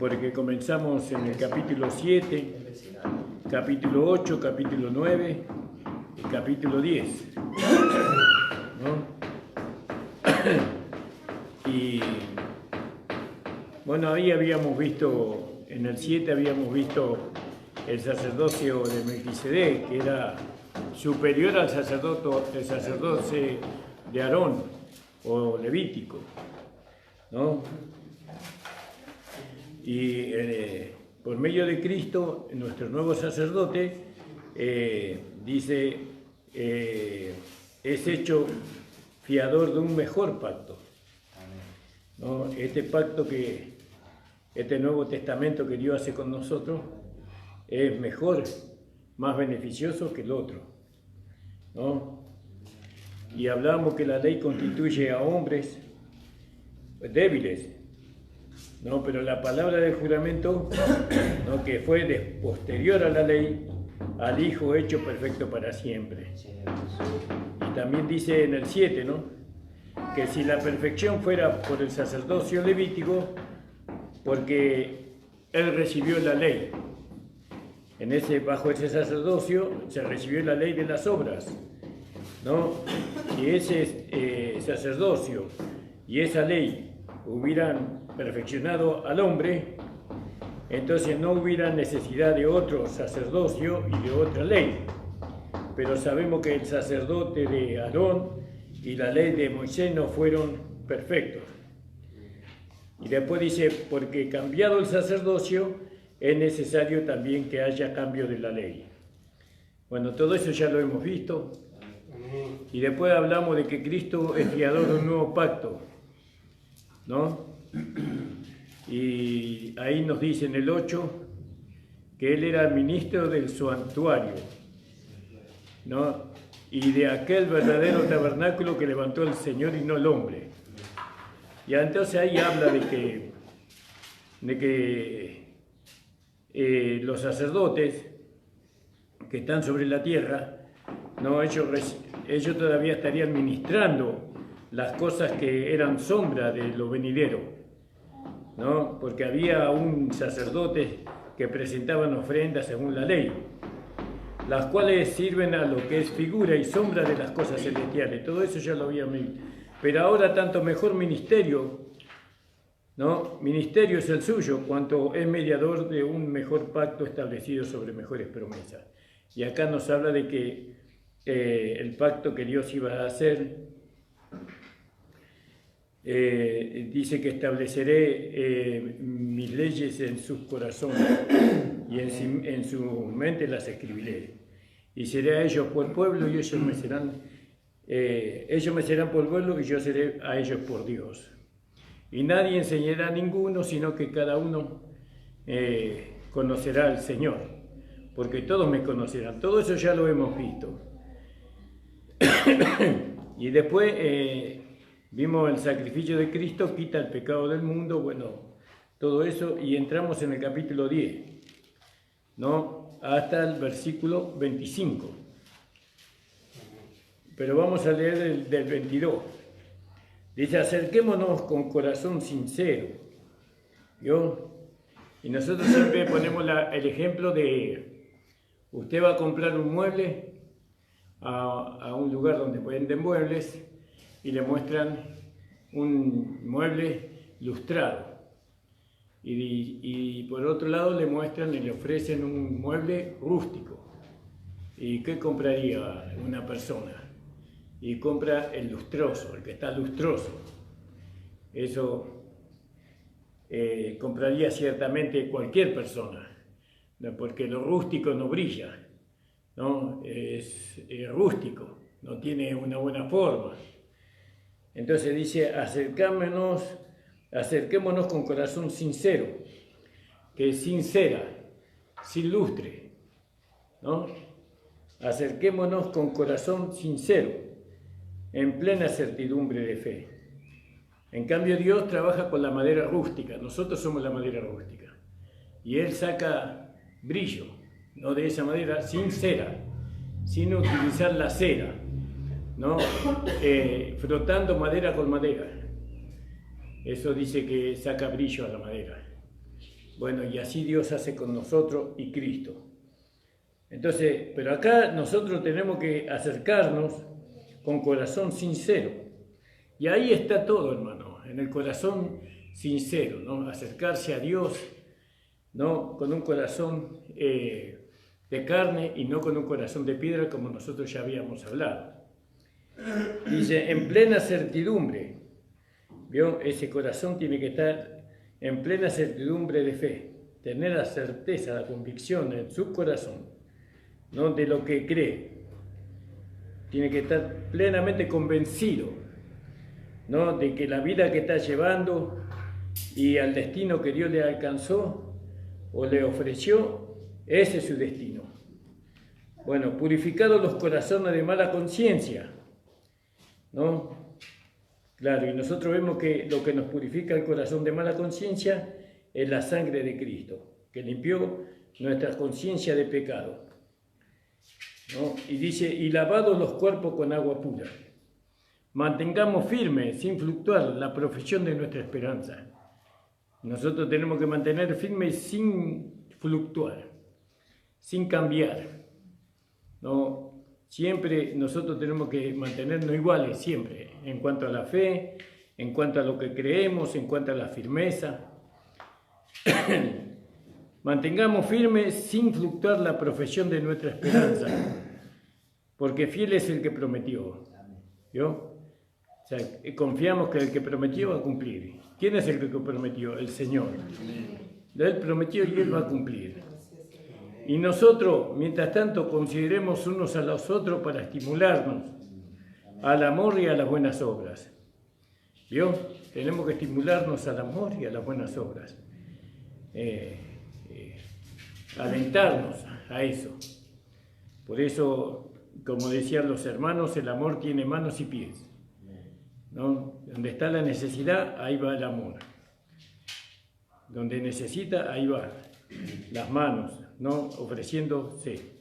porque comenzamos en el capítulo 7, capítulo 8, capítulo 9 y capítulo 10, ¿no? Y bueno, ahí habíamos visto, en el 7 habíamos visto el sacerdocio de Melquisedec, que era superior al sacerdocio de Aarón o levítico, ¿no? Y por medio de Cristo, nuestro nuevo sacerdote, dice, es hecho fiador de un mejor pacto, ¿no? Este Nuevo Testamento que Dios hace con nosotros es mejor, más beneficioso que el otro, ¿no? Y hablamos que la ley constituye a hombres débiles, ¿no? Pero la palabra del juramento, ¿no?, que fue posterior a la ley, al Hijo hecho perfecto para siempre. Y también dice en el 7, ¿no?, que si la perfección fuera por el sacerdocio levítico, porque él recibió la ley. Bajo ese sacerdocio se recibió la ley de las obras, ¿no? Si ese sacerdocio y esa ley hubieran perfeccionado al hombre, entonces no hubiera necesidad de otro sacerdocio y de otra ley. Pero sabemos que el sacerdote de Aarón y la ley de Moisés no fueron perfectos. Y después dice, porque cambiado el sacerdocio, es necesario también que haya cambio de la ley. Bueno, todo eso ya lo hemos visto. Y después hablamos de que Cristo es fiador de un nuevo pacto, ¿no? Y ahí nos dice en el 8 que Él era ministro del santuario, ¿no? Y de aquel verdadero tabernáculo que levantó el Señor y no el hombre. Y entonces ahí habla de que los sacerdotes que están sobre la tierra, ¿no?, ellos todavía estarían ministrando las cosas que eran sombra de lo venidero, ¿no? Porque había un sacerdote que presentaban ofrendas según la ley, las cuales sirven a lo que es figura y sombra de las cosas celestiales. Todo eso ya lo había visto. Pero ahora tanto mejor ministerio, ¿no? Ministerio es el suyo, cuanto es mediador de un mejor pacto establecido sobre mejores promesas. Y acá nos habla de que el pacto que Dios iba a hacer, dice que estableceré mis leyes en sus corazones y en su mente las escribiré. Y seré a ellos por pueblo y ellos me serán por pueblo y yo seré a ellos por Dios. Y nadie enseñará a ninguno, sino que cada uno conocerá al Señor, porque todos me conocerán. Todo eso ya lo hemos visto. Y después vimos el sacrificio de Cristo, quita el pecado del mundo, bueno, todo eso, y entramos en el capítulo 10, ¿no?, hasta el versículo 25. Pero vamos a leer del 22. Dice, acerquémonos con corazón sincero. ¿Yo? Y nosotros siempre ponemos el ejemplo de, usted va a comprar un mueble a un lugar donde venden muebles y le muestran un mueble lustrado. Y por otro lado le muestran y le ofrecen un mueble rústico. ¿Y qué compraría una persona? Y compra el lustroso, el que está lustroso. Eso compraría ciertamente cualquier persona, ¿no?, porque lo rústico no brilla, ¿no? Es rústico, no tiene una buena forma. Entonces dice, acerquémonos con corazón sincero, que es sincera, sin lustre, ¿no? Acerquémonos con corazón sincero, en plena certidumbre de fe. En cambio, Dios trabaja con la madera rústica, nosotros somos la madera rústica, y Él saca brillo, no de esa madera, sin cera, sin utilizar la cera, ¿no? Frotando madera con madera. Eso dice que saca brillo a la madera. Bueno, y así Dios hace con nosotros y Cristo. Entonces, pero acá nosotros tenemos que acercarnos con corazón sincero. Y ahí está todo, hermano, en el corazón sincero, ¿no? Acercarse a Dios, ¿no? Con un corazón de carne y no con un corazón de piedra, como nosotros ya habíamos hablado. Dice, en plena certidumbre, ¿vio? Ese corazón tiene que estar en plena certidumbre de fe, tener la certeza, la convicción en su corazón, ¿no? De lo que cree. Tiene que estar plenamente convencido, ¿no? De que la vida que está llevando y al destino que Dios le alcanzó o le ofreció, ese es su destino. Bueno, purificados los corazones de mala conciencia, ¿no? Claro, y nosotros vemos que lo que nos purifica el corazón de mala conciencia es la sangre de Cristo, que limpió nuestra conciencia de pecado, ¿no? Y dice, y lavados los cuerpos con agua pura. Mantengamos firme, sin fluctuar, la profesión de nuestra esperanza. Nosotros tenemos que mantener firme sin fluctuar, sin cambiar, ¿no? Siempre nosotros tenemos que mantenernos iguales, siempre, en cuanto a la fe, en cuanto a lo que creemos, en cuanto a la firmeza. Mantengamos firme sin fluctuar la profesión de nuestra esperanza, porque fiel es el que prometió. ¿Vio? O sea, confiamos que el que prometió va a cumplir. ¿Quién es el que prometió? El Señor. Él prometió y Él va a cumplir. Y nosotros, mientras tanto, consideremos unos a los otros para estimularnos al amor y a las buenas obras. ¿Vio? Tenemos que estimularnos al amor y a las buenas obras. Alentarnos a eso. Por eso, como decían los hermanos, el amor tiene manos y pies, ¿no? Donde está la necesidad, ahí va el amor. Donde necesita, ahí va las manos, ¿no? Ofreciéndose.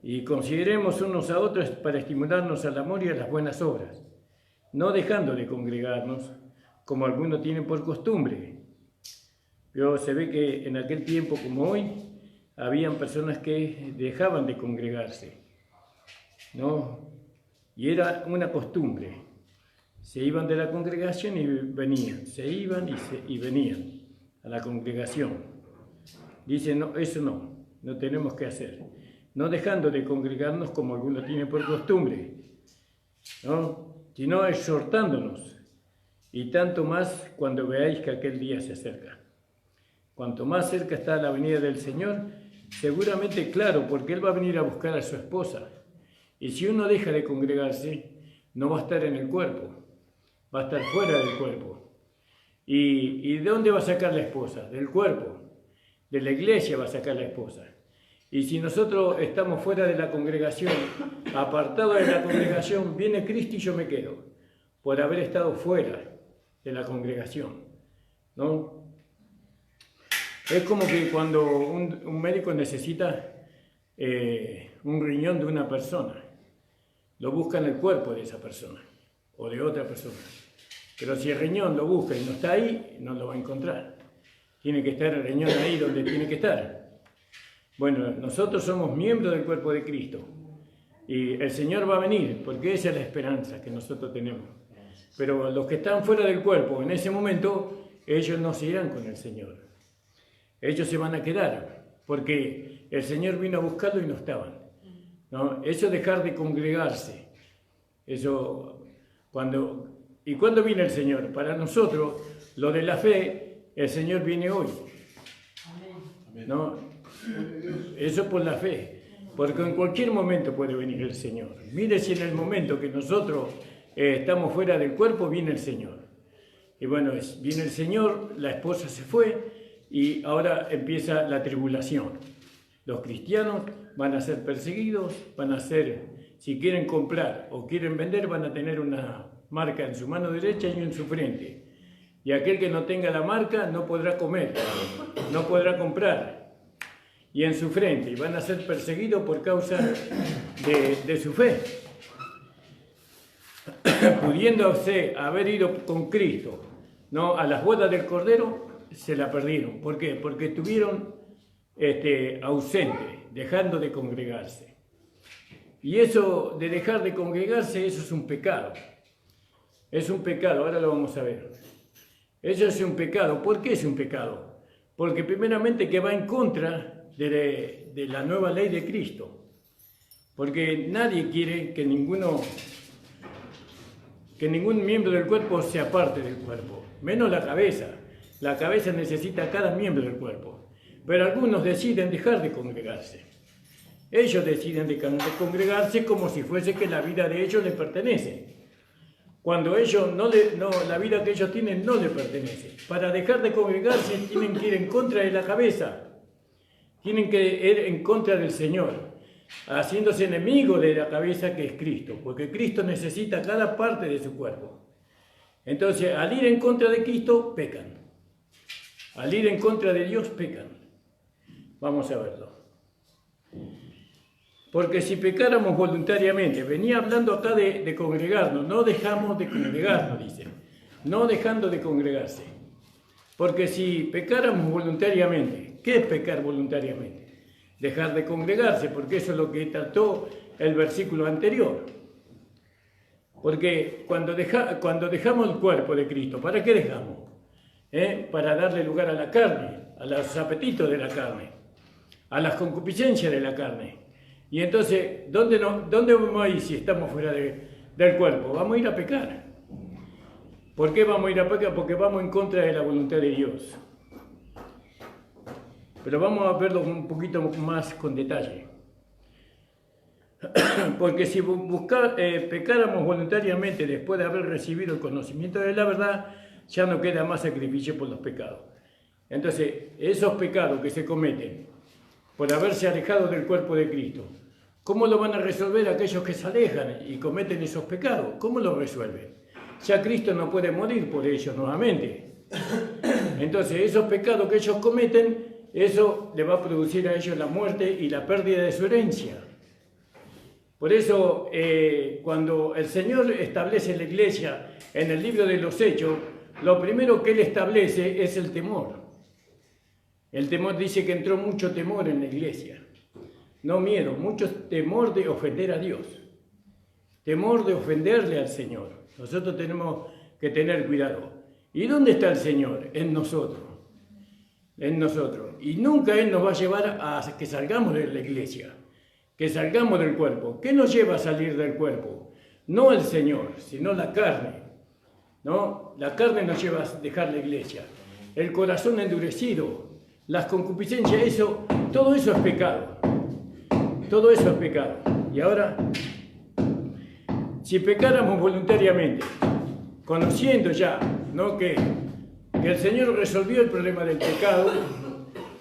Y consideremos unos a otros para estimularnos al amor y a las buenas obras, no dejando de congregarnos, como algunos tienen por costumbre. Pero se ve que en aquel tiempo como hoy, habían personas que dejaban de congregarse, ¿no? Y era una costumbre. Se iban de la congregación y venían, se iban y venían a la congregación. Dicen, no, eso no tenemos que hacer. No dejando de congregarnos como algunos tienen por costumbre, ¿no? Sino exhortándonos, y tanto más cuando veáis que aquel día se acerca. Cuanto más cerca está la venida del Señor, seguramente, claro, porque Él va a venir a buscar a su esposa. Y si uno deja de congregarse, no va a estar en el cuerpo, va a estar fuera del cuerpo. ¿Y de dónde va a sacar la esposa? Del cuerpo. De la iglesia va a sacar la esposa. Y si nosotros estamos fuera de la congregación, apartados de la congregación, viene Cristo y yo me quedo, por haber estado fuera de la congregación, ¿no? Es como que cuando un médico necesita un riñón de una persona, lo busca en el cuerpo de esa persona o de otra persona. Pero si el riñón lo busca y no está ahí, no lo va a encontrar. Tiene que estar el riñón ahí donde tiene que estar. Bueno, nosotros somos miembros del cuerpo de Cristo y el Señor va a venir, porque esa es la esperanza que nosotros tenemos. Pero los que están fuera del cuerpo, en ese momento, ellos no se irán con el Señor. Ellos se van a quedar, porque el Señor vino a buscarlo y no estaban, ¿no? Eso es dejar de congregarse. Eso, ¿y cuándo viene el Señor? Para nosotros, lo de la fe, el Señor viene hoy, ¿no? Eso por la fe, porque en cualquier momento puede venir el Señor. Mire si en el momento que nosotros estamos fuera del cuerpo, viene el Señor. Y bueno, viene el Señor, la esposa se fue, y ahora empieza la tribulación. Los cristianos van a ser perseguidos, van a ser, si quieren comprar o quieren vender, van a tener una marca en su mano derecha y en su frente. Y aquel que no tenga la marca no podrá comer, no podrá comprar. Y en su frente, y van a ser perseguidos por causa de su fe. Pudiéndose haber ido con Cristo, ¿no?, a las bodas del Cordero, se la perdieron. ¿Por qué? Porque estuvieron ausentes, dejando de congregarse. Y eso de dejar de congregarse, eso es un pecado. Es un pecado, ahora lo vamos a ver. Eso es un pecado. ¿Por qué es un pecado? Porque primeramente que va en contra de la nueva ley de Cristo. Porque nadie quiere que ningún miembro del cuerpo se aparte del cuerpo, menos la cabeza. La cabeza necesita a cada miembro del cuerpo. Pero algunos deciden dejar de congregarse. Ellos deciden dejar de congregarse como si fuese que la vida de ellos les pertenece. Cuando ellos la vida que ellos tienen no les pertenece. Para dejar de congregarse tienen que ir en contra de la cabeza. Tienen que ir en contra del Señor, haciéndose enemigo de la cabeza que es Cristo, porque Cristo necesita cada parte de su cuerpo. Entonces, al ir en contra de Cristo, pecan. Al ir en contra de Dios, pecan. Vamos a verlo. Porque si pecáramos voluntariamente, venía hablando acá de congregarnos, no dejamos de congregarnos, dice, no dejando de congregarse. Porque si pecáramos voluntariamente, ¿qué es pecar voluntariamente? Dejar de congregarse, porque eso es lo que trató el versículo anterior. Porque cuando dejamos el cuerpo de Cristo, ¿para qué dejamos? Para darle lugar a la carne, a los apetitos de la carne, a las concupiscencias de la carne. Y entonces, ¿dónde vamos a ir si estamos fuera del cuerpo? Vamos a ir a pecar. ¿Por qué vamos a ir a pecar? Porque vamos en contra de la voluntad de Dios. Pero vamos a verlo un poquito más con detalle. Porque si pecáramos voluntariamente después de haber recibido el conocimiento de la verdad, ya no queda más sacrificio por los pecados. Entonces, esos pecados que se cometen por haberse alejado del cuerpo de Cristo, ¿cómo lo van a resolver aquellos que se alejan y cometen esos pecados? ¿Cómo lo resuelven? Ya Cristo no puede morir por ellos nuevamente. Entonces, esos pecados que ellos cometen, eso le va a producir a ellos la muerte y la pérdida de su herencia. Por eso, cuando el Señor establece la iglesia en el libro de los Hechos, lo primero que Él establece es el temor. El temor dice que entró mucho temor en la iglesia. No miedo, mucho temor de ofender a Dios. Temor de ofenderle al Señor. Nosotros tenemos que tener cuidado. ¿Y dónde está el Señor? En nosotros. En nosotros. Y nunca Él nos va a llevar a que salgamos de la iglesia, que salgamos del cuerpo. ¿Qué nos lleva a salir del cuerpo? No el Señor, sino la carne. ¿No? La carne nos lleva a dejar la iglesia. El corazón endurecido, las concupiscencias, todo eso es pecado. Todo eso es pecado. Y ahora, si pecáramos voluntariamente, conociendo ya, ¿no?, que el Señor resolvió el problema del pecado,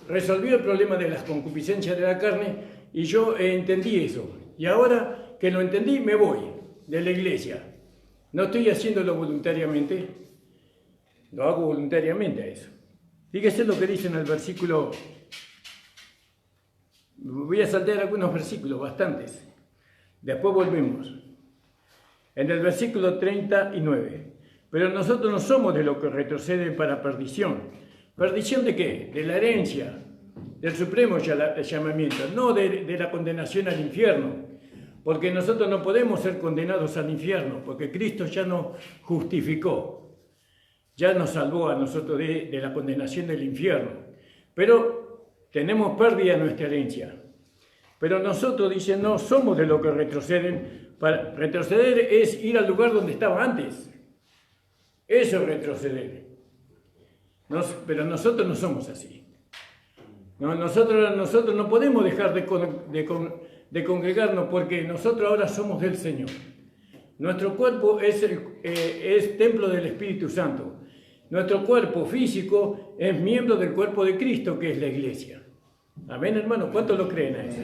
resolvió el problema de las concupiscencias de la carne, y yo entendí eso. Y ahora que lo entendí, me voy de la iglesia. No estoy haciéndolo voluntariamente, lo hago voluntariamente a eso. Fíjese lo que dice en el versículo. Voy a saltar algunos versículos, bastantes. Después volvemos. En el versículo 39. Pero nosotros no somos de los que retroceden para perdición. ¿Perdición de qué? De la herencia, del supremo llamamiento, no de la condenación al infierno. Porque nosotros no podemos ser condenados al infierno, porque Cristo ya nos justificó, ya nos salvó a nosotros de la condenación del infierno. Pero tenemos pérdida en nuestra herencia. Pero nosotros, dicen, no somos de los que retroceden. Retroceder es ir al lugar donde estaba antes. Eso es retroceder. Pero nosotros no somos así. Nosotros no podemos dejar de congregarnos porque nosotros ahora somos del Señor. Nuestro cuerpo es templo del Espíritu Santo. Nuestro cuerpo físico es miembro del cuerpo de Cristo, que es la iglesia. Amén, hermano. ¿Cuántos lo creen a eso?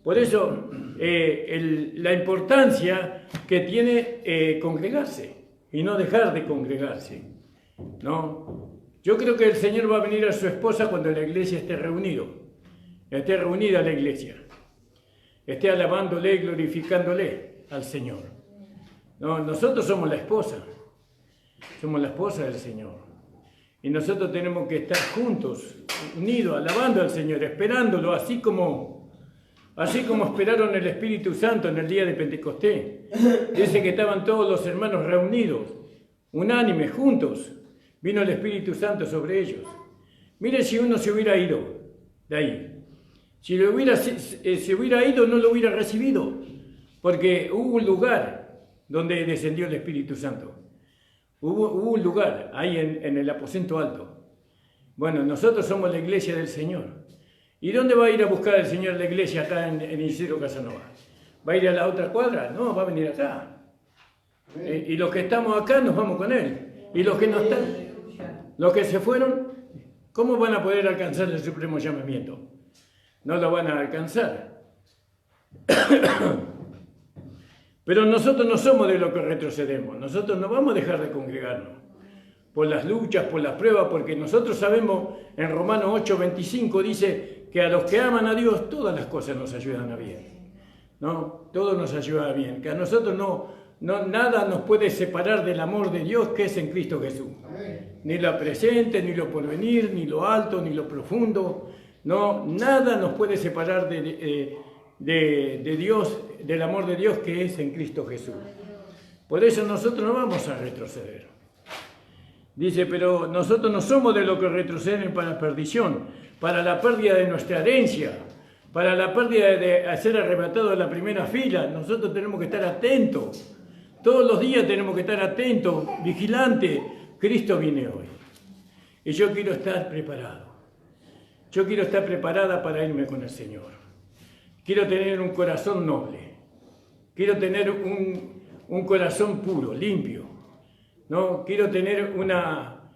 Por eso, la importancia que tiene congregarse y no dejar de congregarse, ¿no? Yo creo que el Señor va a venir a su esposa cuando la iglesia esté reunida la iglesia, esté alabándole y glorificándole al Señor. No, nosotros somos la esposa del Señor. Y nosotros tenemos que estar juntos, unidos, alabando al Señor, esperándolo, así como esperaron el Espíritu Santo en el día de Pentecostés. Dice que estaban todos los hermanos reunidos, unánimes, juntos. Vino el Espíritu Santo sobre ellos. Mire si uno se hubiera ido de ahí. Si se hubiera ido, no lo hubiera recibido. Porque hubo un lugar donde descendió el Espíritu Santo. Hubo un lugar ahí en el aposento alto. Bueno, nosotros somos la iglesia del Señor. ¿Y dónde va a ir a buscar el Señor la iglesia acá en Isidro Casanova? ¿Va a ir a la otra cuadra? No, va a venir acá. Y los que estamos acá nos vamos con Él. Y los que no están, los que se fueron, ¿cómo van a poder alcanzar el supremo llamamiento? No lo van a alcanzar. Pero nosotros no somos de los que retrocedemos. Nosotros no vamos a dejar de congregarnos. Por las luchas, por las pruebas, porque nosotros sabemos, en Romanos 8:25 dice que a los que aman a Dios todas las cosas nos ayudan a bien. ¿No? Todo nos ayuda a bien. Que a nosotros nada nos puede separar del amor de Dios que es en Cristo Jesús. Ni lo presente, ni lo porvenir, ni lo alto, ni lo profundo. No, nada nos puede separar de Dios, del amor de Dios que es en Cristo Jesús. Por eso nosotros no vamos a retroceder. Dice, pero nosotros no somos de los que retroceden para perdición, para la pérdida de nuestra herencia, para la pérdida de ser arrebatado de la primera fila. Nosotros tenemos que estar atentos. Todos los días tenemos que estar atentos, vigilantes. Cristo viene hoy. Y yo quiero estar preparado. Yo quiero estar preparada para irme con el Señor. Quiero tener un corazón noble. Quiero tener un corazón puro, limpio. ¿No? Quiero tener una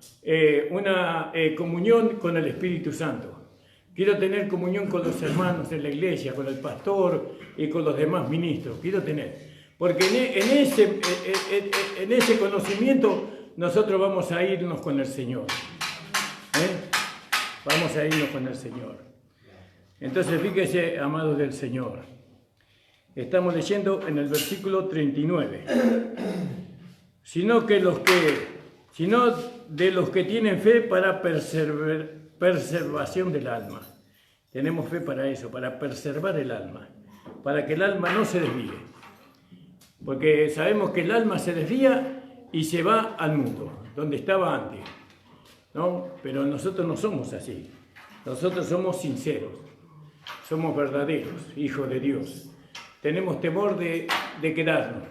comunión con el Espíritu Santo. Quiero tener comunión con los hermanos de la iglesia, con el pastor y con los demás ministros. Quiero tener. Porque en ese conocimiento nosotros vamos a irnos con el Señor. Vamos a irnos con el Señor. Entonces, fíjese, amados del Señor. Estamos leyendo en el versículo 39. Sino de los que tienen fe para preservación del alma. Tenemos fe para eso, para preservar el alma, para que el alma no se desvíe. Porque sabemos que el alma se desvía y se va al mundo, donde estaba antes. ¿No? Pero nosotros no somos así. Nosotros somos sinceros, somos verdaderos, hijos de Dios. Tenemos temor de quedarnos.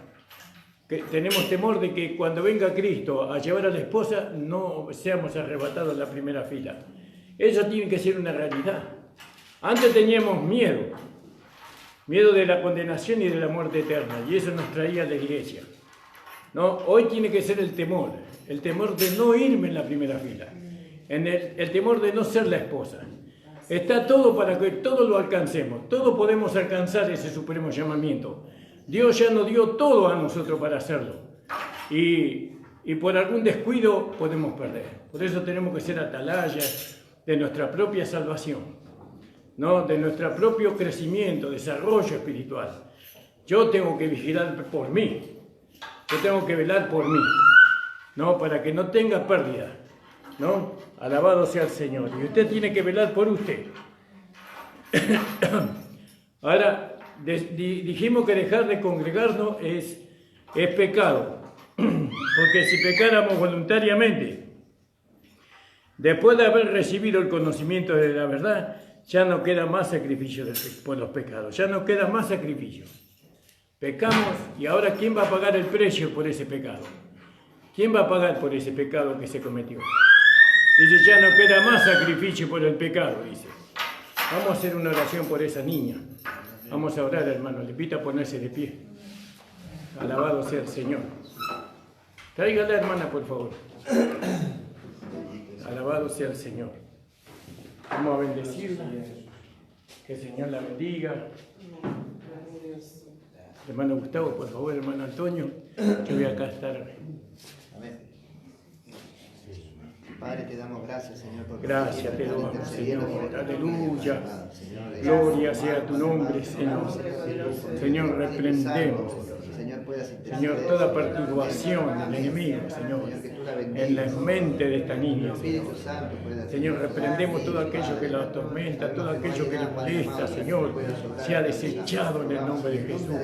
Tenemos temor de que cuando venga Cristo a llevar a la esposa no seamos arrebatados en la primera fila. Eso tiene que ser una realidad. Antes teníamos miedo de la condenación y de la muerte eterna, y eso nos traía a la iglesia. ¿No? Hoy tiene que ser el temor de no irme en la primera fila, el temor de no ser la esposa. Está todo para que todo lo alcancemos, todos podemos alcanzar ese supremo llamamiento. Dios ya nos dio todo a nosotros para hacerlo. Y por algún descuido podemos perder. Por eso tenemos que ser atalayas de nuestra propia salvación, ¿no? De nuestro propio crecimiento, desarrollo espiritual. Yo tengo que vigilar por mí. Yo tengo que velar por mí, ¿no? Para que no tenga pérdida, ¿no? Alabado sea el Señor. Y usted tiene que velar por usted. Ahora, dijimos que dejar de congregarnos es pecado, porque si pecáramos voluntariamente, después de haber recibido el conocimiento de la verdad, ya no queda más sacrificio por los pecados, ya no queda más sacrificio. Pecamos y ahora ¿quién va a pagar el precio por ese pecado? ¿Quién va a pagar por ese pecado que se cometió? Dice, ya no queda más sacrificio por el pecado, dice. Vamos a hacer una oración por esa niña. Vamos a orar, hermano. Le invito a ponerse de pie. Alabado sea el Señor. Tráigala, hermana, por favor. Alabado sea el Señor. Vamos a bendecirla. Que el Señor la bendiga. Hermano Gustavo, por favor, hermano Antonio. Yo voy acá a estar. Amén. Padre, te damos gracias, Señor. Gracias te damos, Señor. Aleluya. Gloria sea tu nombre, Señor. Señor, reprendemos, Señor, toda perturbación del enemigo, Señor. en la mente de esta niña, Señor. Espíritu Santo pueda Señor, reprendemos todo aquello que la atormenta, todo aquello que le molesta, Señor, sea desechado en el nombre de Jesús.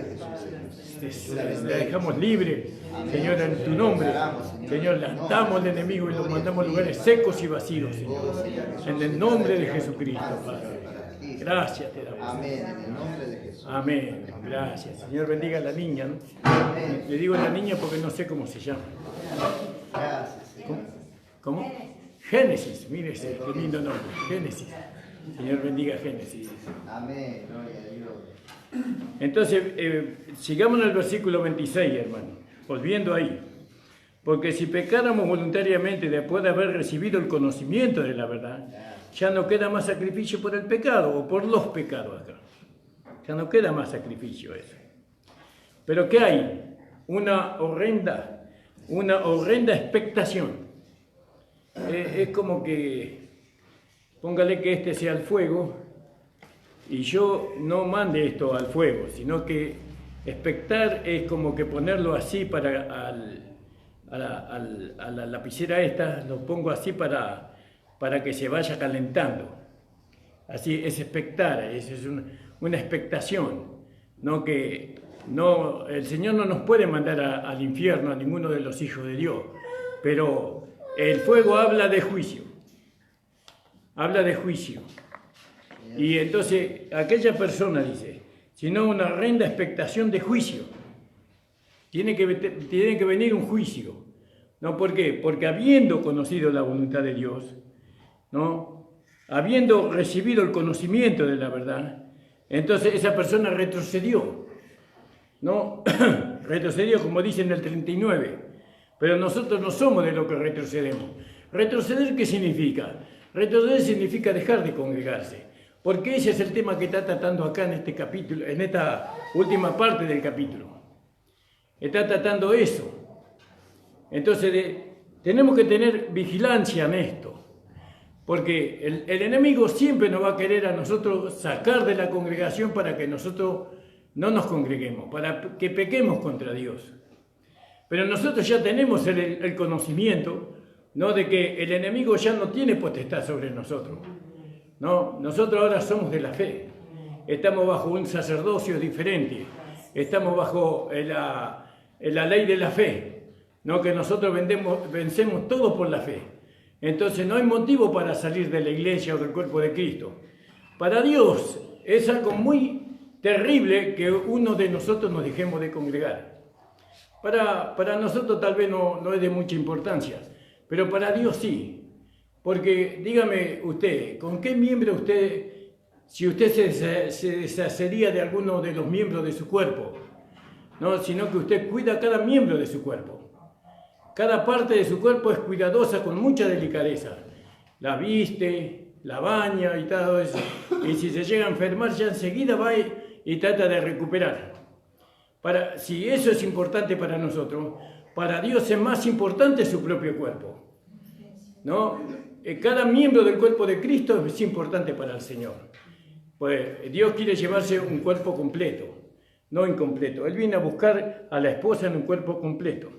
La dejamos libre, Señor, en tu nombre. Señor, le atamos al enemigo y lo mandamos a lugares secos y vacíos, Señor. En el nombre de Jesucristo, Padre. Gracias te damos. Amén, en el nombre de Jesús. Amén. Gracias. Señor, bendiga a la niña, ¿no? Le digo a la niña porque no sé cómo se llama. Gracias, Señor. ¿Cómo? Génesis. Mire ese qué lindo nombre. Génesis. Señor, bendiga a Génesis. Amén, gloria a Dios. Entonces, sigamos en el versículo 26, hermano. Volviendo ahí. Porque si pecáramos voluntariamente después de haber recibido el conocimiento de la verdad, ya no queda más sacrificio por el pecado o por los pecados acá. Ya no queda más sacrificio eso. Pero ¿qué hay? Una horrenda expectación. Es como que, póngale que este sea el fuego y yo no mande esto al fuego, sino que expectar es como que ponerlo así para a la lapicera esta, lo pongo así para que se vaya calentando. Así es expectar, es una expectación, ¿no? Que no, el Señor no nos puede mandar al infierno a ninguno de los hijos de Dios, pero el fuego habla de juicio, y entonces aquella persona dice, sino una horrenda expectación de juicio, tiene que venir un juicio, ¿no? ¿Por qué? Porque habiendo conocido la voluntad de Dios, ¿no? Habiendo recibido el conocimiento de la verdad, entonces esa persona retrocedió, ¿no? Retrocedió, como dice en el 39, pero nosotros no somos de lo que retrocedemos. ¿Retroceder qué significa? Retroceder significa dejar de congregarse, porque ese es el tema que está tratando acá en este capítulo, en esta última parte del capítulo. Está tratando eso. Entonces tenemos que tener vigilancia en esto. Porque el enemigo siempre nos va a querer a nosotros sacar de la congregación para que nosotros no nos congreguemos, para que pequemos contra Dios. Pero nosotros ya tenemos el conocimiento, ¿no? De que el enemigo ya no tiene potestad sobre nosotros, ¿no? Nosotros ahora somos de la fe, estamos bajo un sacerdocio diferente, estamos bajo la ley de la fe, ¿no? Que nosotros vencemos todos por la fe. Entonces no hay motivo para salir de la iglesia o del cuerpo de Cristo. Para Dios es algo muy terrible que uno de nosotros nos dejemos de congregar. Para nosotros tal vez no es de mucha importancia, pero para Dios sí. Porque dígame usted, ¿con qué miembro usted, si usted se deshacería de alguno de los miembros de su cuerpo? No, sino que usted cuida cada miembro de su cuerpo. Cada parte de su cuerpo es cuidadosa con mucha delicadeza. La viste, la baña y todo eso. Y si se llega a enfermar, ya enseguida va y trata de recuperar. Si eso es importante para nosotros, para Dios es más importante su propio cuerpo, ¿no? Cada miembro del cuerpo de Cristo es importante para el Señor. Pues Dios quiere llevarse un cuerpo completo, no incompleto. Él viene a buscar a la esposa en un cuerpo completo.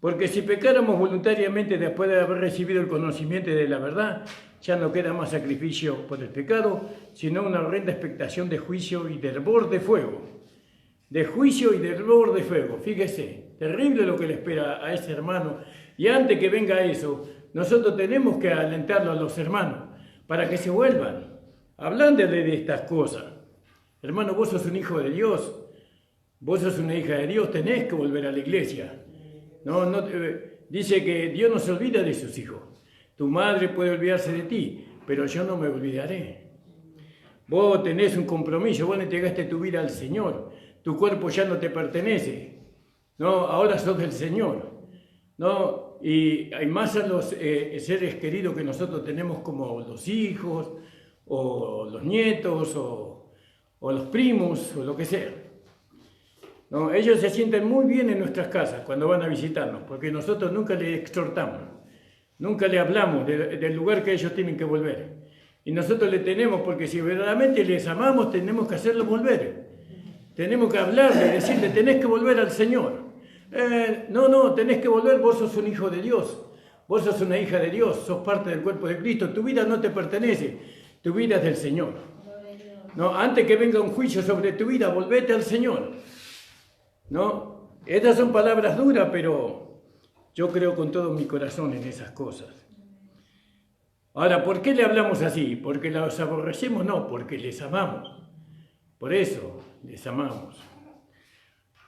Porque si pecáramos voluntariamente después de haber recibido el conocimiento de la verdad, ya no queda más sacrificio por el pecado, sino una horrenda expectación de juicio y de hervor de fuego. De juicio y de hervor de fuego. Fíjese, terrible lo que le espera a ese hermano. Y antes que venga eso, nosotros tenemos que alentarlo a los hermanos para que se vuelvan. Hablando de estas cosas. Hermano, vos sos un hijo de Dios, vos sos una hija de Dios, tenés que volver a la iglesia. Dice que Dios no se olvida de sus hijos. Tu madre puede olvidarse de ti, pero yo no me olvidaré. Vos tenés un compromiso, vos le entregaste tu vida al Señor. Tu cuerpo ya no te pertenece, ¿no? Ahora sos del Señor, ¿no? Y hay más a los seres queridos que nosotros tenemos, como los hijos, o los nietos, o los primos, o lo que sea. ¿No? Ellos se sienten muy bien en nuestras casas cuando van a visitarnos, porque nosotros nunca les exhortamos, nunca les hablamos del lugar que ellos tienen que volver. Y nosotros le tenemos, porque si verdaderamente les amamos, tenemos que hacerlos volver. Tenemos que hablarle, decirle, tenés que volver al Señor. No, tenés que volver, vos sos un hijo de Dios, vos sos una hija de Dios, sos parte del cuerpo de Cristo, tu vida no te pertenece, tu vida es del Señor. No, antes que venga un juicio sobre tu vida, volvete al Señor. ¿No? Estas son palabras duras, pero yo creo con todo mi corazón en esas cosas. Ahora, ¿por qué le hablamos así? ¿Porque los aborrecemos? No, porque les amamos. Por eso les amamos.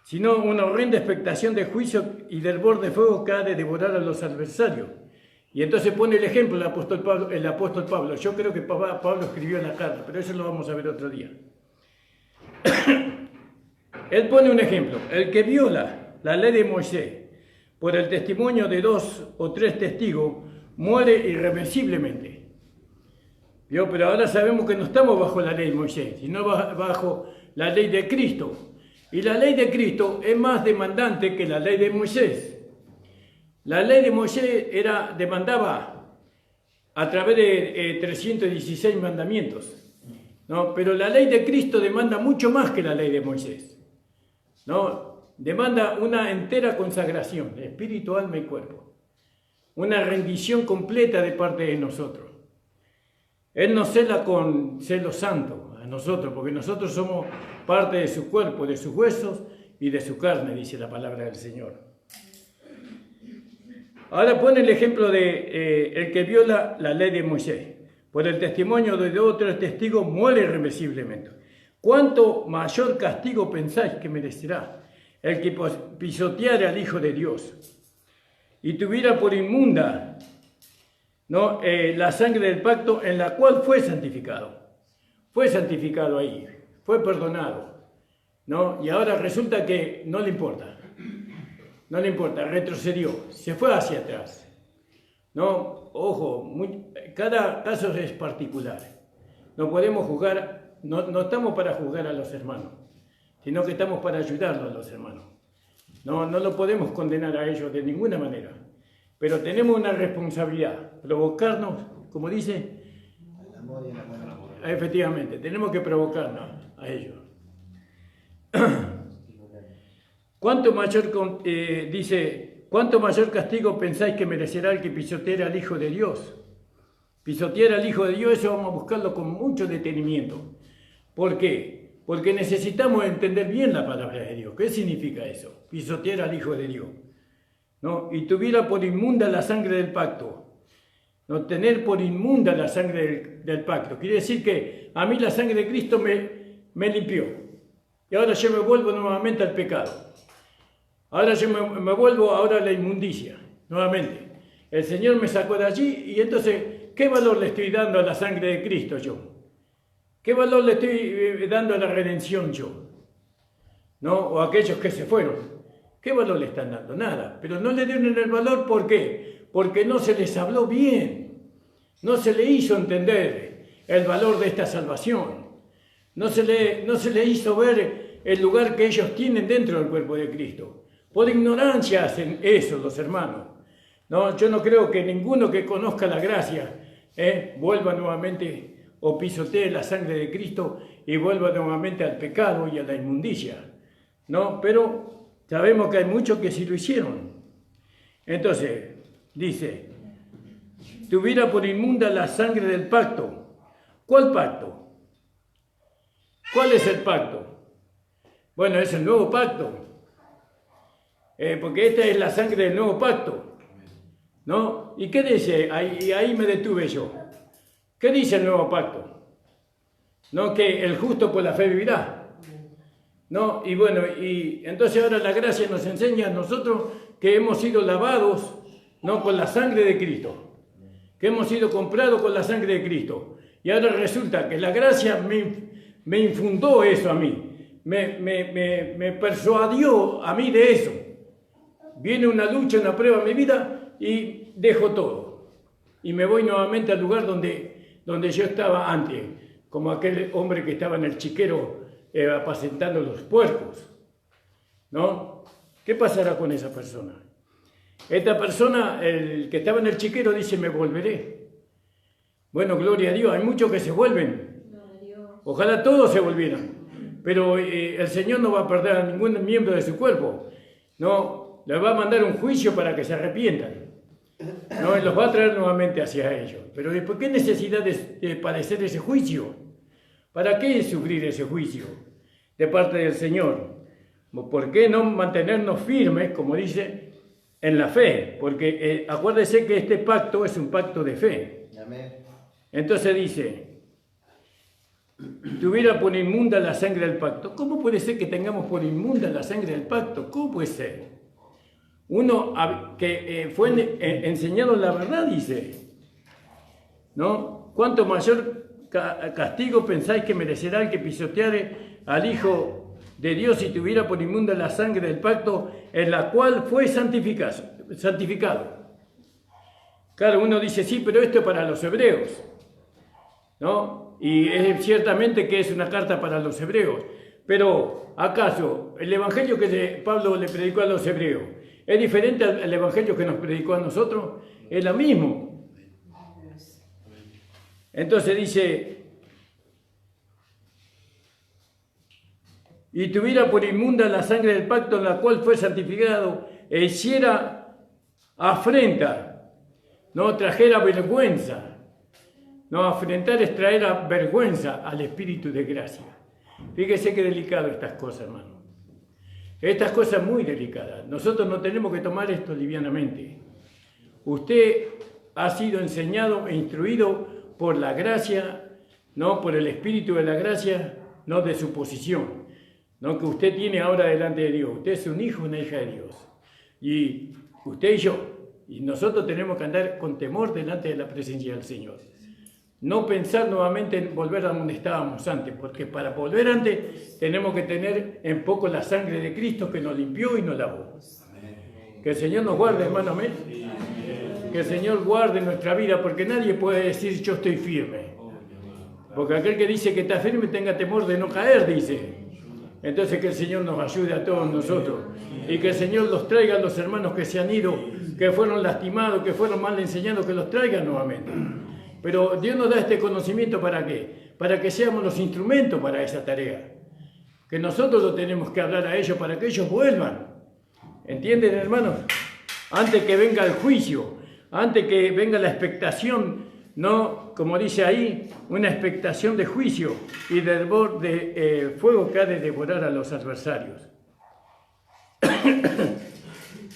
Sino una horrenda expectación de juicio y del borde de fuego que ha de devorar a los adversarios. Y entonces pone el ejemplo el apóstol Pablo. Yo creo que Pablo escribió en la carta, pero eso lo vamos a ver otro día. Él pone un ejemplo. El que viola la ley de Moisés por el testimonio de 2 o 3 testigos muere irreversiblemente. ¿Vio? Pero ahora sabemos que no estamos bajo la ley de Moisés, sino bajo la ley de Cristo. Y la ley de Cristo es más demandante que la ley de Moisés. La ley de Moisés demandaba a través de 316 mandamientos, ¿no? Pero la ley de Cristo demanda mucho más que la ley de Moisés, ¿no? Demanda una entera consagración de espíritu, alma y cuerpo, una rendición completa de parte de nosotros. Él nos cela con celo santo a nosotros, porque nosotros somos parte de su cuerpo, de sus huesos y de su carne, dice la palabra del Señor. Ahora pone el ejemplo de el que viola la ley de Moisés. Por el testimonio de 2 o 3 testigos muere irreversiblemente. ¿Cuánto mayor castigo pensáis que merecerá el que pisoteara al Hijo de Dios y tuviera por inmunda, ¿no?, la sangre del pacto en la cual fue santificado? Fue santificado ahí, fue perdonado, ¿no? Y ahora resulta que no le importa. No le importa, retrocedió, se fue hacia atrás. No, ojo, cada caso es particular. No podemos juzgar, no estamos para juzgar a los hermanos, sino que estamos para ayudarlos a los hermanos. No lo podemos condenar a ellos de ninguna manera, pero tenemos una responsabilidad, provocarnos, como dice, efectivamente, tenemos que provocarnos a ellos. ¿Cuánto mayor castigo pensáis que merecerá el que pisoteara al Hijo de Dios? Pisotear al Hijo de Dios, eso vamos a buscarlo con mucho detenimiento. ¿Por qué? Porque necesitamos entender bien la palabra de Dios. ¿Qué significa eso? Pisotear al Hijo de Dios, ¿no? Y tuviera por inmunda la sangre del pacto. No, tener por inmunda la sangre del pacto. Quiere decir que a mí la sangre de Cristo me limpió. Y ahora yo me vuelvo nuevamente al pecado. Ahora yo me vuelvo ahora a la inmundicia, nuevamente. El Señor me sacó de allí y entonces, ¿qué valor le estoy dando a la sangre de Cristo yo? ¿Qué valor le estoy dando a la redención yo? ¿No? O a aquellos que se fueron. ¿Qué valor le están dando? Nada. Pero no le dieron el valor, ¿por qué? Porque no se les habló bien. No se le hizo entender el valor de esta salvación. No se le hizo ver el lugar que ellos tienen dentro del cuerpo de Cristo. Por ignorancia hacen eso los hermanos. No, yo no creo que ninguno que conozca la gracia vuelva nuevamente o pisotee la sangre de Cristo y vuelva nuevamente al pecado y a la inmundicia. No, pero sabemos que hay muchos que sí lo hicieron. Entonces, dice, tuviera por inmunda la sangre del pacto. ¿Cuál pacto? ¿Cuál es el pacto? Bueno, es el nuevo pacto. Porque esta es la sangre del nuevo pacto, ¿no? ¿Y qué dice? Ahí me detuve yo. ¿Qué dice el nuevo pacto? ¿No? Que el justo por la fe vivirá, ¿no? Y bueno, y entonces ahora la gracia nos enseña a nosotros que hemos sido lavados, ¿no?, con la sangre de Cristo, que hemos sido comprados con la sangre de Cristo. Y ahora resulta que la gracia me infundó eso a mí, me persuadió a mí de eso. Viene una lucha, una prueba en mi vida y dejo todo. Y me voy nuevamente al lugar donde yo estaba antes, como aquel hombre que estaba en el chiquero apacentando los puercos, ¿no? ¿Qué pasará con esa persona? Esta persona, el que estaba en el chiquero, dice, me volveré. Bueno, gloria a Dios, hay muchos que se vuelven. Ojalá todos se volvieran. Pero el Señor no va a perder a ningún miembro de su cuerpo, ¿no? les va a mandar un juicio para que se arrepientan. No, los va a traer nuevamente hacia ellos. Pero ¿por qué necesidad de padecer ese juicio? ¿Para qué sufrir ese juicio de parte del Señor? ¿Por qué no mantenernos firmes, como dice, en la fe? Porque acuérdese que este pacto es un pacto de fe. Amén. Entonces dice, tuviera por inmunda la sangre del pacto. ¿Cómo puede ser que tengamos por inmunda la sangre del pacto? ¿Cómo puede ser? Uno que fue enseñado la verdad, dice, ¿no? ¿Cuánto mayor castigo pensáis que merecerá el que pisoteare al Hijo de Dios si tuviera por inmunda la sangre del pacto en la cual fue santificado? Claro, uno dice, sí, pero esto es para los hebreos, ¿no? Y es ciertamente que es una carta para los hebreos, pero ¿acaso el evangelio que Pablo le predicó a los hebreos es diferente al evangelio que nos predicó a nosotros? Es lo mismo. Entonces dice, y tuviera por inmunda la sangre del pacto en la cual fue santificado, e hiciera afrenta, no trajera vergüenza. No, afrentar es traer a vergüenza al Espíritu de gracia. Fíjese qué delicado estas cosas, hermano. Estas cosas muy delicadas. Nosotros no tenemos que tomar esto livianamente. Usted ha sido enseñado e instruido por la gracia, no por el Espíritu de la gracia, no de su posición, no que usted tiene ahora delante de Dios. Usted es un hijo, una hija de Dios. Y usted y yo, y nosotros tenemos que andar con temor delante de la presencia del Señor. No pensar nuevamente en volver a donde estábamos antes, porque para volver antes tenemos que tener en poco la sangre de Cristo que nos limpió y nos lavó. Que el Señor nos guarde, hermano, amén. Que el Señor guarde nuestra vida, porque nadie puede decir yo estoy firme. Porque aquel que dice que está firme tenga temor de no caer, dice. Entonces que el Señor nos ayude a todos nosotros y que el Señor los traiga a los hermanos que se han ido, que fueron lastimados, que fueron mal enseñados, que los traigan nuevamente. Pero Dios nos da este conocimiento ¿para qué? Para que seamos los instrumentos para esa tarea. Que nosotros lo tenemos que hablar a ellos para que ellos vuelvan. ¿Entienden, hermanos? Antes que venga el juicio, antes que venga la expectación, no, como dice ahí, una expectación de juicio y de fuego que ha de devorar a los adversarios.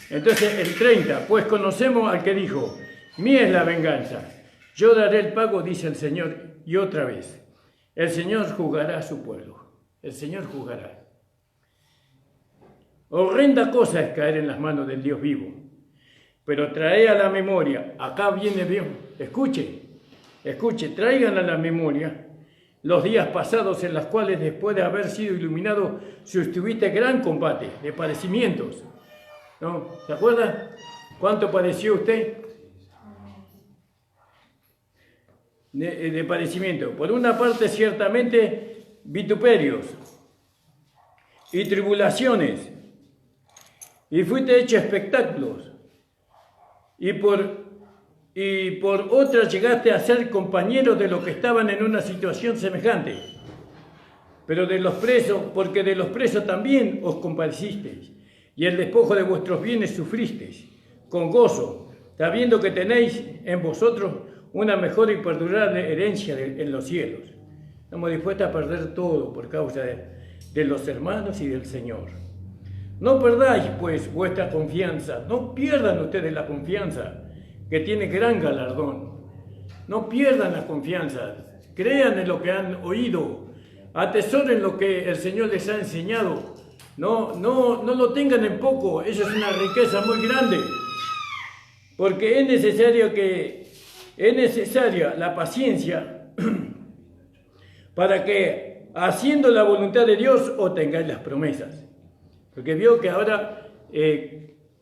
Entonces, el 30, pues conocemos al que dijo, mía es la venganza. Yo daré el pago, dice el Señor, y otra vez, el Señor juzgará a su pueblo. El Señor juzgará. Horrenda cosa es caer en las manos del Dios vivo. Pero trae a la memoria, acá viene Dios, escuche, traigan a la memoria los días pasados en los cuales después de haber sido iluminado sostuviste gran combate de padecimientos. ¿No? ¿Se acuerda? ¿Cuánto padeció usted? De padecimiento. Por una parte, ciertamente, vituperios y tribulaciones, y fuiste hecho espectáculos, y por otra llegaste a ser compañeros de los que estaban en una situación semejante, pero de los presos, porque de los presos también os compadecisteis, y el despojo de vuestros bienes sufristeis, con gozo, sabiendo que tenéis en vosotros una mejor y perdurable herencia en los cielos. Estamos dispuestos a perder todo por causa de los hermanos y del Señor. No perdáis, pues, vuestra confianza. No pierdan ustedes la confianza, que tiene gran galardón. No pierdan la confianza. Crean en lo que han oído. Atesoren lo que el Señor les ha enseñado. No lo tengan en poco. Eso es una riqueza muy grande. Porque es necesaria la paciencia para que, haciendo la voluntad de Dios, obtengáis las promesas. Porque vio que ahora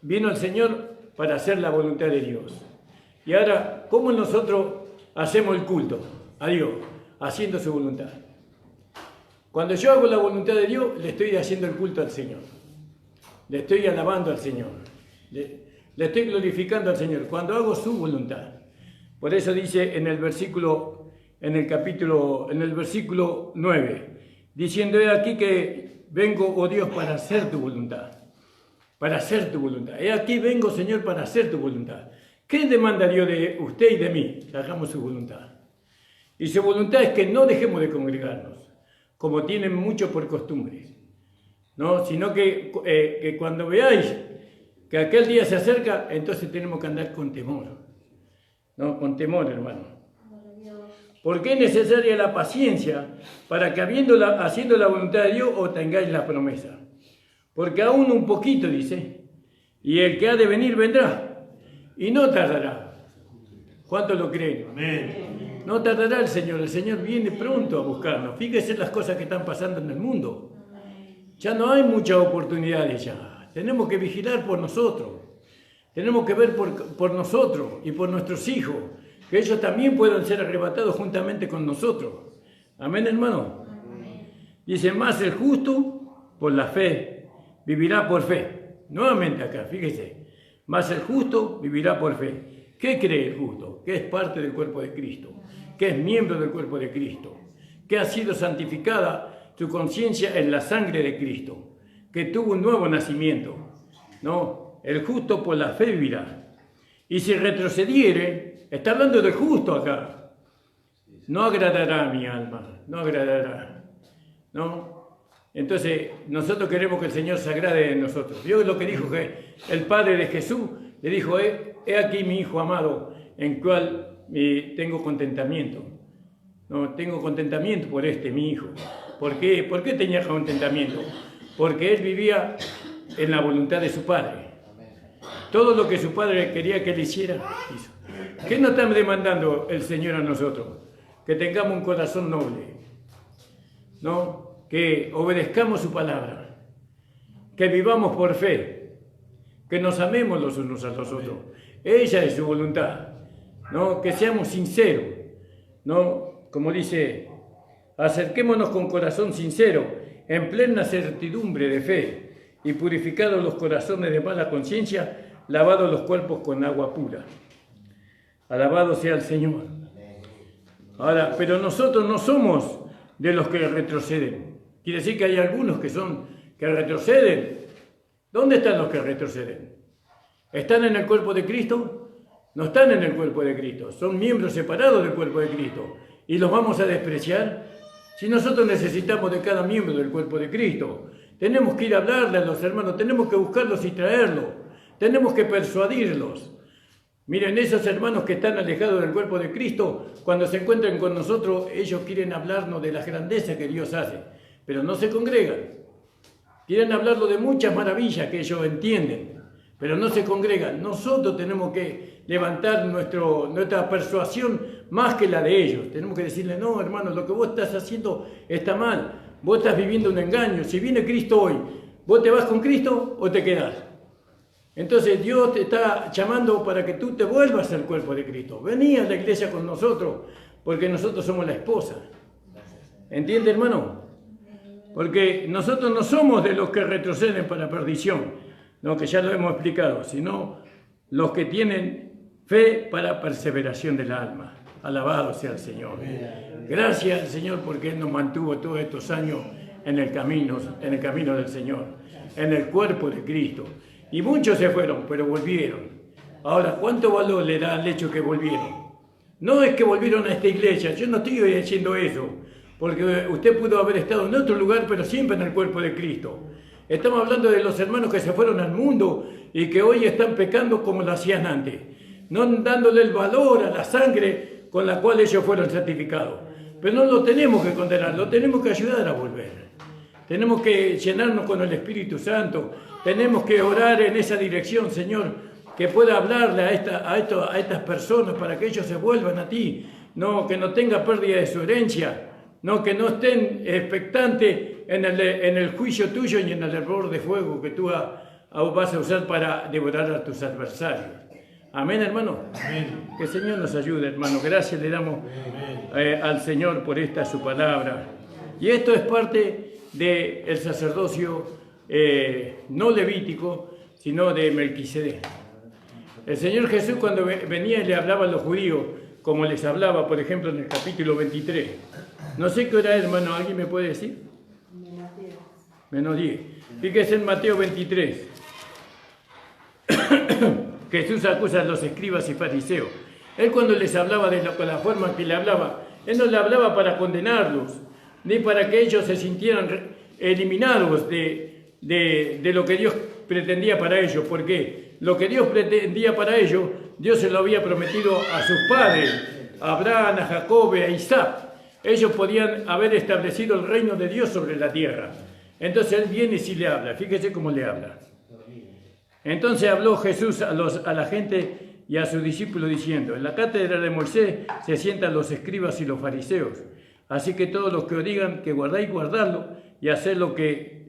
vino el Señor para hacer la voluntad de Dios. Y ahora, ¿cómo nosotros hacemos el culto a Dios? Haciendo su voluntad. Cuando yo hago la voluntad de Dios, le estoy haciendo el culto al Señor. Le estoy alabando al Señor. Le estoy glorificando al Señor. Cuando hago su voluntad. Por eso dice en el versículo 9, diciendo: he aquí que vengo, oh Dios, para hacer tu voluntad. para hacer tu voluntad. He aquí vengo, Señor, para hacer tu voluntad. ¿Qué demanda Dios de usted y de mí? Que hagamos su voluntad. Y su voluntad es que no dejemos de congregarnos, como tienen muchos por costumbre, ¿no? Sino que cuando veáis que aquel día se acerca, entonces tenemos que andar con temor, ¿no? Con temor, hermano. Porque es necesaria la paciencia para que haciendo la voluntad de Dios obtengáis la promesa. Porque aún un poquito, dice, y el que ha de venir vendrá, y no tardará. ¿Cuántos lo creen? Amén. No tardará el Señor viene pronto a buscarnos. Fíjese las cosas que están pasando en el mundo. Ya no hay muchas oportunidades ya. Tenemos que vigilar por nosotros. Tenemos que ver por nosotros y por nuestros hijos, que ellos también puedan ser arrebatados juntamente con nosotros. Amén, hermano. Dice, más el justo por la fe, vivirá por fe. Nuevamente acá, fíjese, más el justo vivirá por fe. ¿Qué cree el justo? Que es parte del cuerpo de Cristo, que es miembro del cuerpo de Cristo, que ha sido santificada su conciencia en la sangre de Cristo, que tuvo un nuevo nacimiento. No, el justo por la fe vivirá. Y si retrocediere, está hablando del justo acá, no agradará a mi alma, no agradará, ¿no? Entonces, nosotros queremos que el Señor se agrade de nosotros. Dios lo que dijo que el Padre de Jesús le dijo, he aquí mi Hijo amado, en cual tengo contentamiento. No, tengo contentamiento por mi Hijo. ¿Por qué? ¿Por qué tenía contentamiento? Porque él vivía en la voluntad de su Padre. Todo lo que su Padre quería que él hiciera, hizo. ¿Qué nos está demandando el Señor a nosotros? Que tengamos un corazón noble, ¿no? Que obedezcamos su palabra, que vivamos por fe, que nos amemos los unos a los otros. Ella es su voluntad, ¿no? Que seamos sinceros, ¿no? Como dice, acerquémonos con corazón sincero, en plena certidumbre de fe, y purificados los corazones de mala conciencia, lavados los cuerpos con agua pura. Alabado sea el Señor. Ahora, pero nosotros no somos de los que retroceden. Quiere decir que hay algunos que retroceden. ¿Dónde están los que retroceden? ¿Están en el cuerpo de Cristo? No están en el cuerpo de Cristo. Son miembros separados del cuerpo de Cristo. ¿Y los vamos a despreciar? Si nosotros necesitamos de cada miembro del cuerpo de Cristo, tenemos que ir a hablarle a los hermanos, tenemos que buscarlos y traerlos, tenemos que persuadirlos. Miren, esos hermanos que están alejados del cuerpo de Cristo, cuando se encuentran con nosotros, ellos quieren hablarnos de las grandezas que Dios hace, pero no se congregan. Quieren hablarlo de muchas maravillas que ellos entienden, pero no se congregan. Nosotros tenemos que levantar nuestra persuasión más que la de ellos. Tenemos que decirle, no, hermano, lo que vos estás haciendo está mal. Vos estás viviendo un engaño. Si viene Cristo hoy, ¿vos te vas con Cristo o te quedás? Entonces Dios te está llamando para que tú te vuelvas al cuerpo de Cristo. Vení a la iglesia con nosotros, porque nosotros somos la esposa. ¿Entiende, hermano? Porque nosotros no somos de los que retroceden para perdición, no, que ya lo hemos explicado, sino los que tienen fe para perseveración del alma. Alabado sea el Señor. Gracias al Señor porque Él nos mantuvo todos estos años en el camino del Señor, en el cuerpo de Cristo. Y muchos se fueron, pero volvieron. Ahora, ¿cuánto valor le da al hecho que volvieron? No es que volvieron a esta iglesia, yo no estoy diciendo eso, porque usted pudo haber estado en otro lugar, pero siempre en el cuerpo de Cristo. Estamos hablando de los hermanos que se fueron al mundo y que hoy están pecando como lo hacían antes, no dándole el valor a la sangre con la cual ellos fueron santificados. Pero no lo tenemos que condenar, lo tenemos que ayudar a volver. Tenemos que llenarnos con el Espíritu Santo, tenemos que orar en esa dirección, Señor, que pueda hablarle a estas personas para que ellos se vuelvan a ti, no, que no tenga pérdida de su herencia, no, que no estén expectantes en el juicio tuyo y en el hervor de fuego que tú vas a usar para devorar a tus adversarios. Amén, hermano. Amén. Que el Señor nos ayude, hermano. Gracias le damos al Señor por esta su palabra. Y esto es parte del sacerdocio no levítico, sino de Melquisedec. El Señor Jesús cuando venía y le hablaba a los judíos, como les hablaba, por ejemplo, en el capítulo 23. No sé qué hora es, hermano, ¿alguien me puede decir? Menos 10. Fíjese en Mateo 23. Jesús acusa a los escribas y fariseos. Él cuando les hablaba de la forma que le hablaba, Él no le hablaba para condenarlos, ni para que ellos se sintieran eliminados de lo que Dios pretendía para ellos, porque lo que Dios pretendía para ellos, Dios se lo había prometido a sus padres, a Abraham, a Jacob, a Isaac. Ellos podían haber establecido el reino de Dios sobre la tierra. Entonces Él viene y sí le habla, fíjese cómo le habla. Entonces habló Jesús a la gente y a sus discípulos diciendo: en la cátedra de Moisés se sientan los escribas y los fariseos. Así que todos los que os digan que guardáis, guardadlo y haced lo que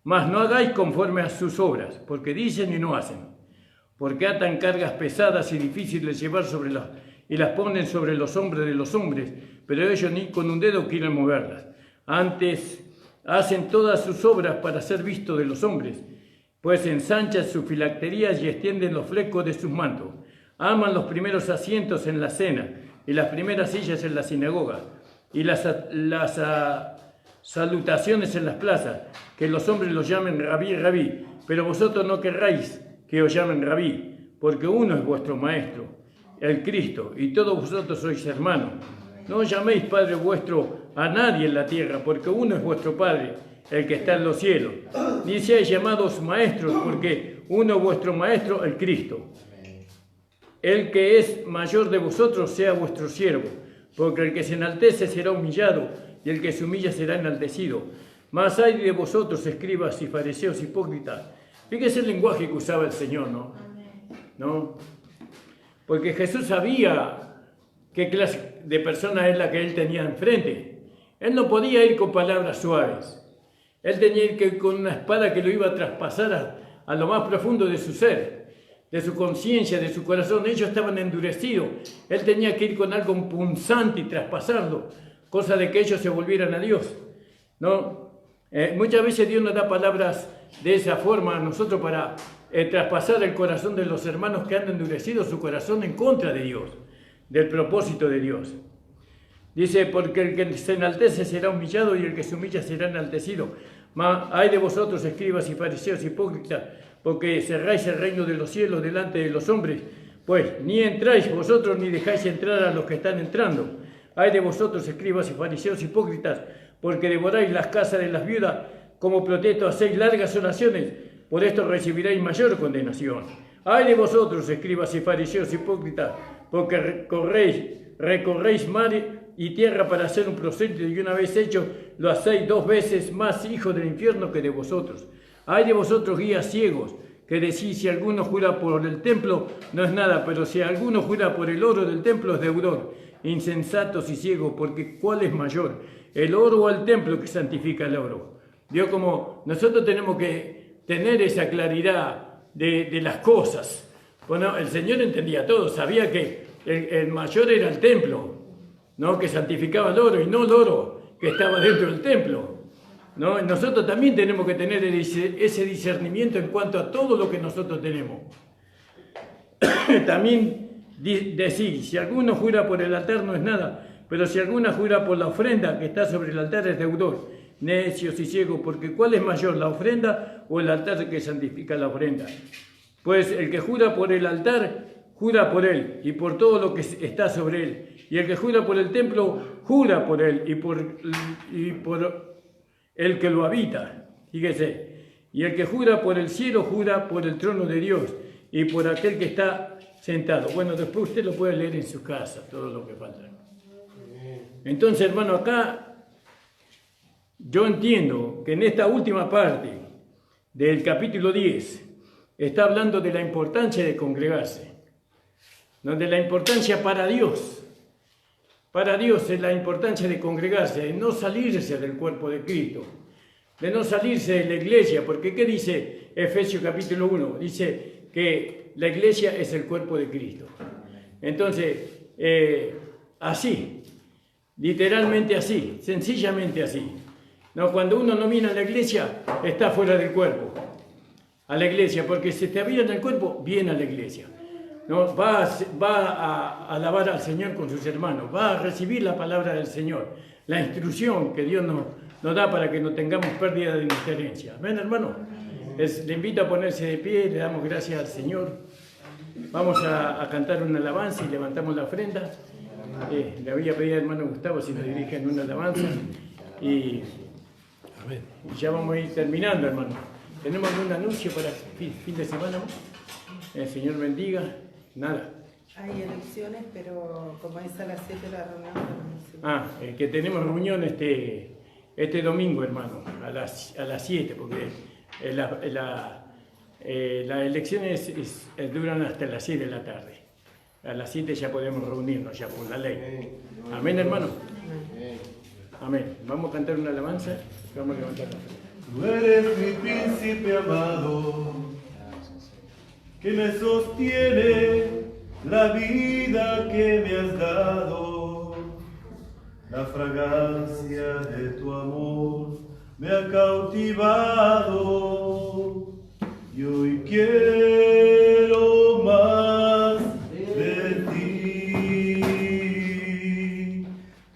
más no hagáis conforme a sus obras, porque dicen y no hacen. Porque atan cargas pesadas y difíciles de llevar y las ponen sobre los hombros de los hombres, pero ellos ni con un dedo quieren moverlas. Antes hacen todas sus obras para ser vistos de los hombres, pues ensanchan sus filacterías y extienden los flecos de sus mantos. Aman los primeros asientos en la cena y las primeras sillas en la sinagoga y las salutaciones en las plazas, que los hombres los llamen rabí, rabí, pero vosotros no querráis que os llamen rabí, porque uno es vuestro maestro, el Cristo, y todos vosotros sois hermanos. No llaméis Padre vuestro a nadie en la tierra, porque uno es vuestro Padre, el que está en los cielos. Ni seáis llamados maestros, porque uno es vuestro Maestro, el Cristo. El que es mayor de vosotros sea vuestro siervo, porque el que se enaltece será humillado, y el que se humilla será enaltecido. Mas hay de vosotros, escribas y fariseos hipócritas. Fíjese el lenguaje que usaba el Señor, ¿no? Porque Jesús sabía qué clase de persona es la que Él tenía enfrente. Él no podía ir con palabras suaves. Él tenía que ir con una espada que lo iba a traspasar a lo más profundo de su ser, de su conciencia, de su corazón. Ellos estaban endurecidos. Él tenía que ir con algo punzante y traspasarlo, cosa de que ellos se volvieran a Dios, ¿no? Muchas veces Dios nos da palabras de esa forma a nosotros para traspasar el corazón de los hermanos que han endurecido su corazón en contra de Dios, del propósito de Dios. Dice: porque el que se enaltece será humillado y el que se humilla será enaltecido. Mas hay de vosotros, escribas y fariseos hipócritas, porque cerráis el reino de los cielos delante de los hombres, pues ni entráis vosotros ni dejáis entrar a los que están entrando. Hay de vosotros, escribas y fariseos hipócritas, porque devoráis las casas de las viudas, como protesto hacéis largas oraciones, por esto recibiréis mayor condenación. Ay de vosotros, escribas y fariseos hipócritas, porque recorréis mar y tierra para hacer un prosélito, y una vez hecho lo hacéis 2 veces más hijos del infierno que de vosotros. Ay de vosotros, guías ciegos, que decís: si alguno jura por el templo, no es nada, pero si alguno jura por el oro del templo, es deudor. Insensatos y ciegos, porque ¿cuál es mayor, el oro o el templo que santifica el oro? Vio como nosotros tenemos que tener esa claridad de las cosas. Bueno, el Señor entendía todo, sabía que el mayor era el templo, ¿no? Que santificaba el oro, y no el oro que estaba dentro del templo, ¿no? Nosotros también tenemos que tener ese discernimiento en cuanto a todo lo que nosotros tenemos. También decir: si alguno jura por el altar, no es nada, pero si alguno jura por la ofrenda que está sobre el altar, es deudor. Necios y ciegos, porque ¿cuál es mayor, la ofrenda o el altar que santifica la ofrenda? Pues el que jura por el altar, jura por él y por todo lo que está sobre él. Y el que jura por el templo, jura por él y por el que lo habita. Fíjese. Y el que jura por el cielo, jura por el trono de Dios y por aquel que está sentado. Bueno, después usted lo puede leer en su casa, todo lo que falta. Entonces, hermano, acá yo entiendo que en esta última parte del capítulo 10 está hablando de la importancia de congregarse, ¿no? De la importancia para Dios. Para Dios es la importancia de congregarse, de no salirse del cuerpo de Cristo, de no salirse de la iglesia, porque ¿qué dice Efesios capítulo 1? Dice que la iglesia es el cuerpo de Cristo. Entonces, así, literalmente así, sencillamente así. No, cuando uno no viene a la iglesia, está fuera del cuerpo. A la iglesia, porque si te viene el cuerpo, viene a la iglesia. No, va a alabar al Señor con sus hermanos, va a recibir la palabra del Señor, la instrucción que Dios nos da para que no tengamos pérdida de nuestra herencia. ¿Ven, hermano? Le invito a ponerse de pie, le damos gracias al Señor. Vamos a cantar una alabanza y levantamos la ofrenda. Le voy a pedir al hermano Gustavo si nos dirige en una alabanza. Y ya vamos a ir terminando, hermano. ¿Tenemos algún anuncio para fin de semana? El Señor bendiga. Nada. Hay elecciones, pero como es a las 7 de la reunión. Que tenemos reunión este domingo, hermano, a las 7, porque las elecciones duran hasta las 6 de la tarde. A las 7 ya podemos reunirnos, ya por la ley. Amén, hermano. Amén. Vamos a cantar una alabanza. Vamos a levantar la frente. Tú eres mi príncipe amado, que me sostiene la vida que me has dado. La fragancia de tu amor me ha cautivado y hoy quiero más de ti.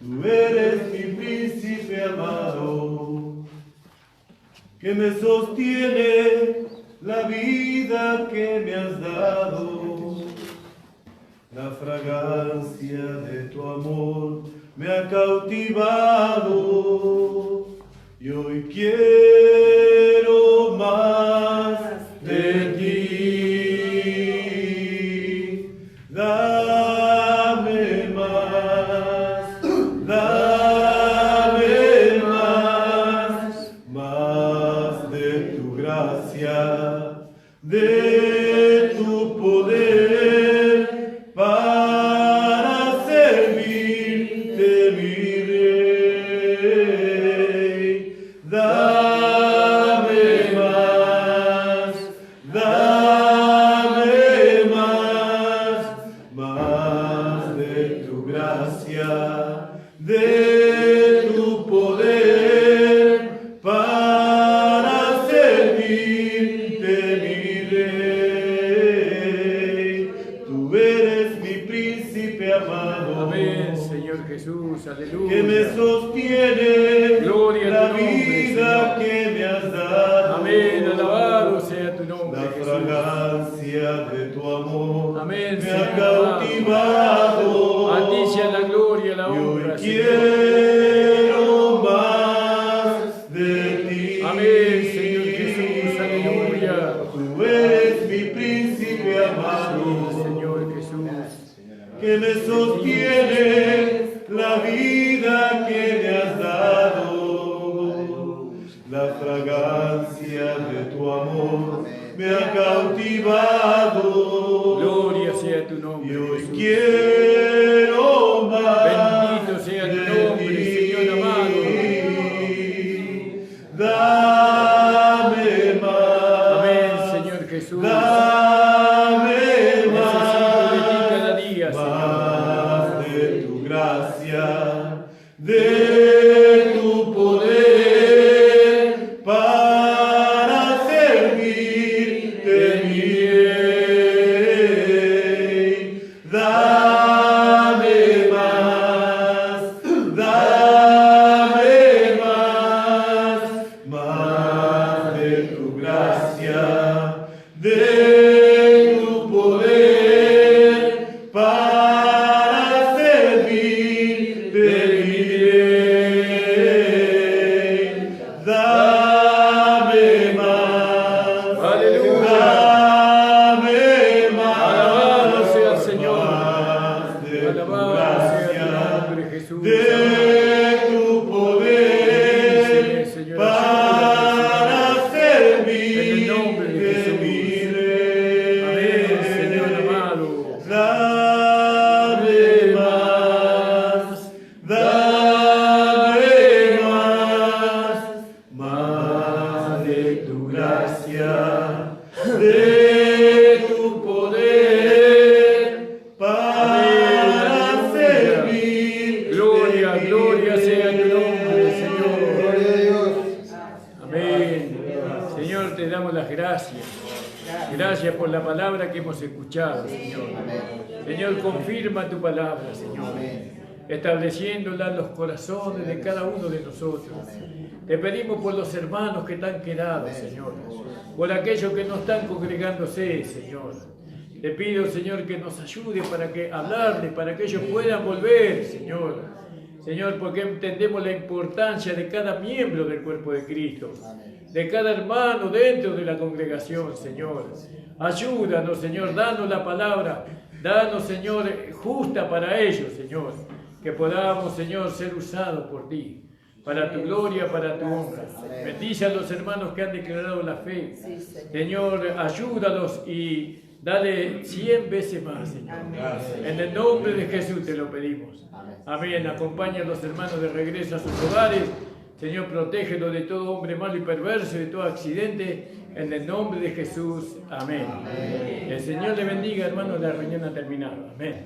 Tú eres mi príncipe amado, que me sostiene la vida que me has dado. La fragancia de tu amor me ha cautivado y hoy quiero más de ti. Dame más, dame más de tu gracia, de tu poder, para servirte, mi Rey. Dame más de tu gracia, de tu poder, para servirte, mi Rey. Tú eres mi príncipe amado. Amén, Señor Jesús, aleluya. Que me sostiene Gloria a la tu nombre, vida Señor. que me has dado. Amén, alabado sea tu nombre, La Jesús. fragancia de tu amor Amén, me Señor. ha cautivado. A ti sea la gloria, la Y hoy honra, Señor. quiero más de ti. Amén, Señor Jesús, aleluya. Tú eres mi príncipe Sí, amado, Señor Jesús. que me sostiene la vida que me has dado. La fragancia de tu amor me ha cautivado. Gloria sea tu Y nombre, hoy Jesús. quiero más. Bendito sea tu de nombre, ti. Señor amado. Dame más. Amén, Señor Jesús. Dame Necesito de ti cada más. día, Señor. Más de tu gracia, de tu poder, para servirte, mi Rey. Dame más de tu gracia, de tu poder, para servirte, mi Rey. Dame más, Aleluya. dame Alabado sea el Señor. más de tu Alabado sea tu nombre, gracia, Jesús. de tu poder, Señor, para servirte, en el nombre de Jesús. mi Rey. Amén, Señor amado. Dame más de tu gracia, de tu poder, para servirte. Gloria, gloria sea tu nombre, Señor. Gloria a Dios. Amén. Señor, te damos las gracias. Gracias por la palabra que hemos escuchado, Señor. Amén. Señor, confirma tu palabra, Señor. Amén. estableciéndola en los corazones de cada uno de nosotros. Te pedimos por los hermanos que están quedados, Señor, por aquellos que no están congregándose, Señor. Te pido, Señor, que nos ayude para que hablarles, para que ellos puedan volver, Señor. Señor, porque entendemos la importancia de cada miembro del cuerpo de Cristo, de cada hermano dentro de la congregación, Señor. Ayúdanos, Señor, danos la palabra, danos, Señor, justa para ellos, Señor, que podamos, Señor, ser usados por ti, para tu gloria, para tu honra. Bendice a los hermanos que han declarado la fe. Señor, ayúdalos y dale 100 veces más, Señor. En el nombre de Jesús te lo pedimos. Amén. Acompaña a los hermanos de regreso a sus hogares. Señor, protégelos de todo hombre malo y perverso, de todo accidente. En el nombre de Jesús. Amén. El Señor le bendiga, hermanos. La reunión ha terminado. Amén.